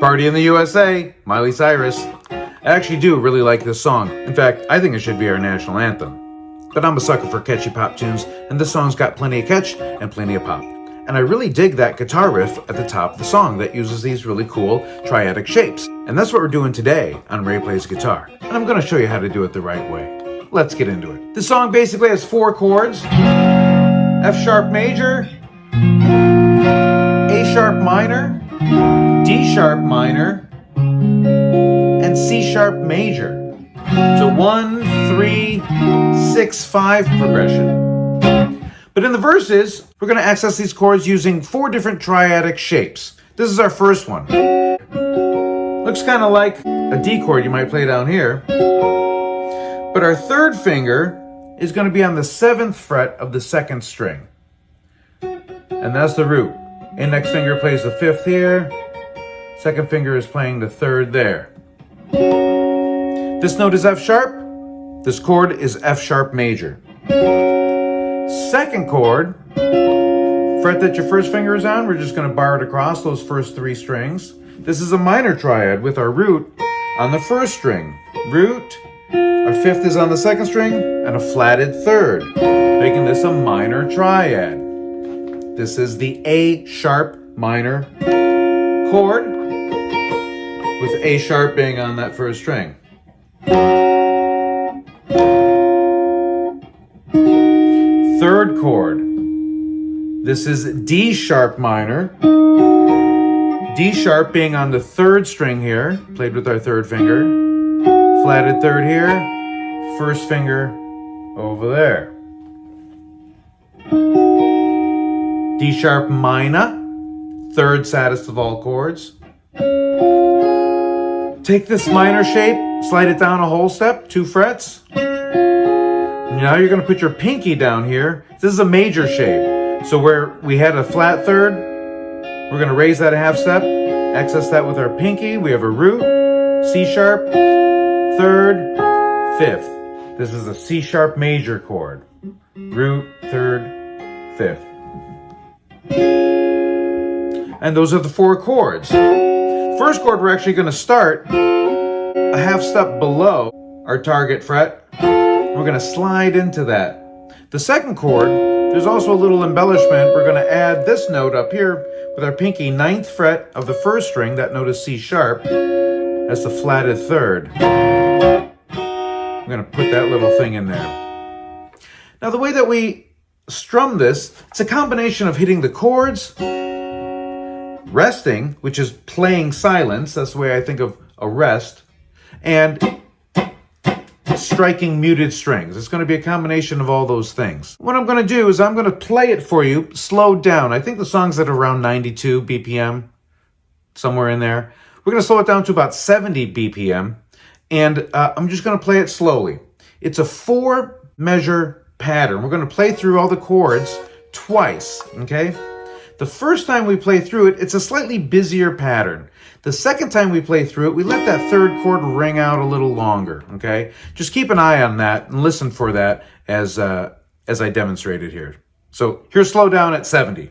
Party in the USA, Miley Cyrus. I actually do really like this song. In fact, I think it should be our national anthem. But I'm a sucker for catchy pop tunes, and this song's got plenty of catch and plenty of pop. And I really dig that guitar riff at the top of the song that uses these really cool triadic shapes. And that's what we're doing today on Ray Plays Guitar. And I'm going to show you how to do it the right way. Let's get into it. The song basically has 4 chords. F sharp major, A sharp minor, D sharp minor, and C sharp major. So 1, 3, 6, 5 progression. But in the verses, we're going to access these chords using 4 different triadic shapes. This is our first one. Looks kind of like a D chord you might play down here. But our third finger is going to be on the 7th fret of the 2nd string. And that's the root. Index finger plays the 5th here. 2nd finger is playing the 3rd there. This note is F sharp. This chord is F sharp major. 2nd chord, fret that your 1st finger is on, we're just going to bar it across those first 3 strings. This is a minor triad with our root on the 1st string. Root, our 5th is on the 2nd string, and a flatted 3rd, making this a minor triad. This is the A sharp minor chord, with A sharp being on that 1st string. 3rd chord, this is D sharp minor, D sharp being on the 3rd string here, played with our 3rd finger, flatted 3rd here, 1st finger over there. D sharp minor, 3rd saddest of all chords. Take this minor shape, slide it down a whole step, 2 frets. Now you're going to put your pinky down here. This is a major shape. So where we had a flat 3rd, we're going to raise that a half step, access that with our pinky. We have a root, C sharp, 3rd, 5th. This is a C sharp major chord. Root, 3rd, 5th. And those are the 4 chords. First chord, we're actually going to start a half step below our target fret. We're going to slide into that. The 2nd chord, there's also a little embellishment. We're going to add this note up here with our pinky, 9th fret of the 1st string. That note is C sharp. That's the flatted 3rd. I'm going to put that little thing in there. Now the way that we strum this, it's a combination of hitting the chords, resting, which is playing silence. That's the way I think of a rest, and striking muted strings. It's going to be a combination of all those things. What I'm going to do is I'm going to play it for you slowed down. I think the song's at around 92 BPM, somewhere in there. We're going to slow it down to about 70 BPM, and I'm just going to play it slowly. It's a 4-measure pattern. We're going to play through all the chords twice, okay? The first time we play through it, it's a slightly busier pattern. The second time we play through it, we let that 3rd chord ring out a little longer, okay? Just keep an eye on that and listen for that as I demonstrated here. So here's slow down at 70.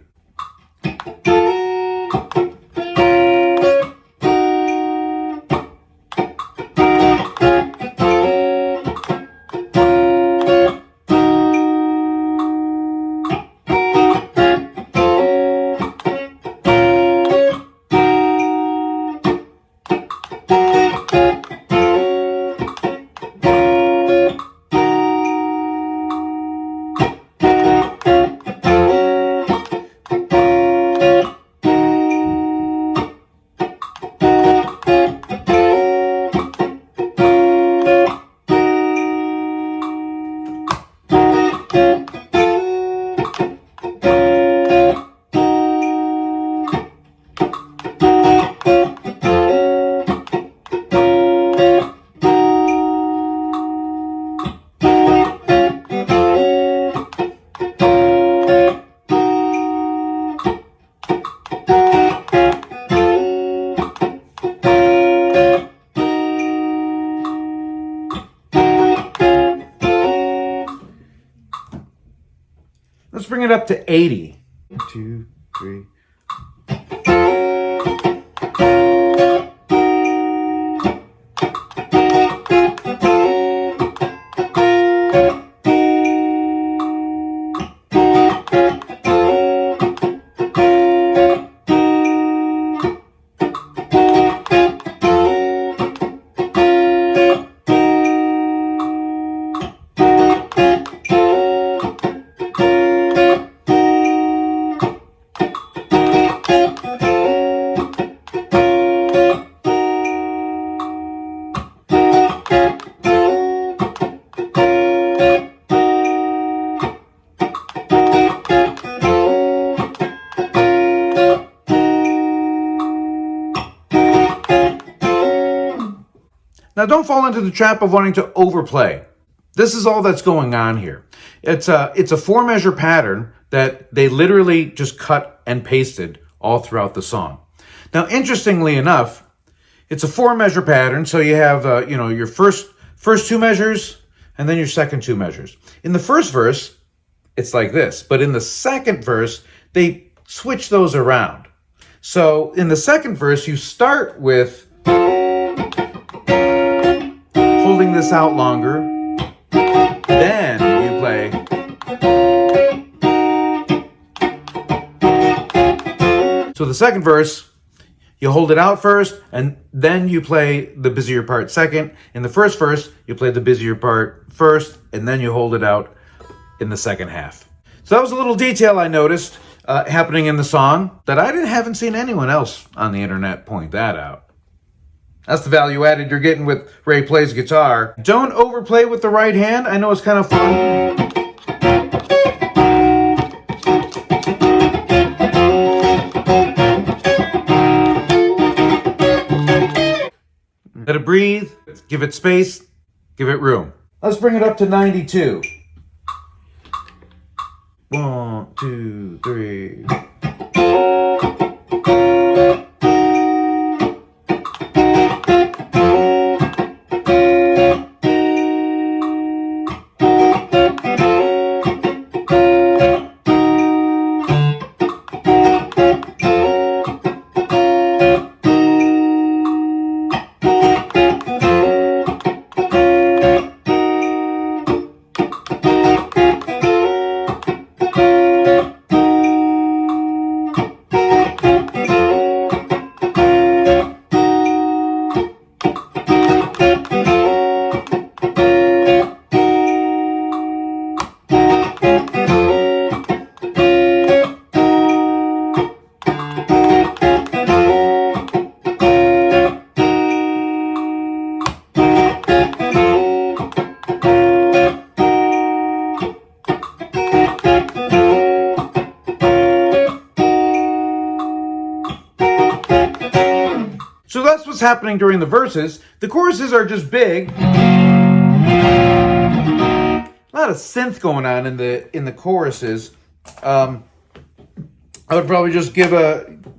Let's bring it up to 80. 1, 2, 3. Now don't fall into the trap of wanting to overplay. This is all that's going on here. It's a 4-measure pattern that they literally just cut and pasted all throughout the song. Now, interestingly enough, it's a 4-measure pattern, so you have your first 2 measures and then your second 2 measures. In the first verse, it's like this, but in the second verse, they switch those around. So in the second verse, you start with holding this out longer, then you play. So the second verse, you hold it out first, and then you play the busier part second. In the first verse, you play the busier part first, and then you hold it out in the second half. So that was a little detail I noticed happening in the song that I haven't seen anyone else on the internet point that out. That's the value added you're getting with Ray Plays Guitar. Don't overplay with the right hand. I know it's kind of fun. Let it breathe, give it space, give it room. Let's bring it up to 92. 1, 2, 3. So that's what's happening during the verses. The choruses are just big. A lot of synth going on in the choruses. I would probably just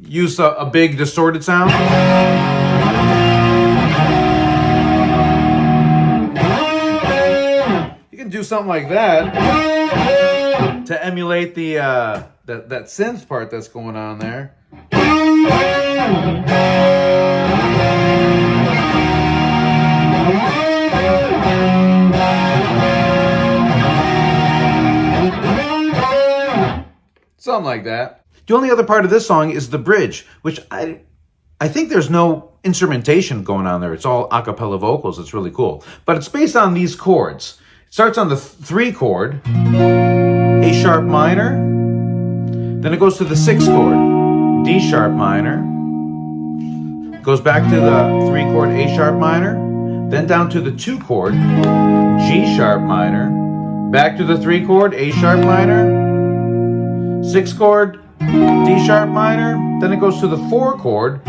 use a big distorted sound. You can do something like that to emulate the that synth part that's going on there. Something like that. The only other part of this song is the bridge, which I think there's no instrumentation going on there. It's all a cappella vocals. It's really cool. But it's based on these chords. It starts on the 3 chord, A sharp minor. Then it goes to the 6 chord, D sharp minor. Goes back to the 3 chord, A sharp minor. Then down to the 2 chord, G sharp minor. Back to the 3 chord, A sharp minor. 6 chord, D sharp minor. Then it goes to the 4 chord,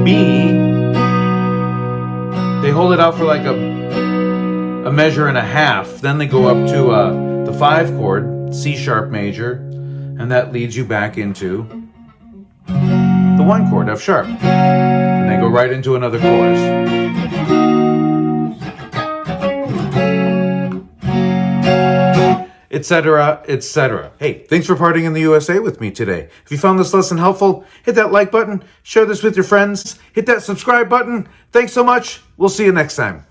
B. They hold it out for like a measure and a half. Then they go up to the 5 chord, C sharp major, and that leads you back into the 1 chord, F sharp. And they go right into another chorus. Etc., etc. Hey, thanks for partying in the USA with me today. If you found this lesson helpful, hit that like button, share this with your friends, hit that subscribe button. Thanks so much. We'll see you next time.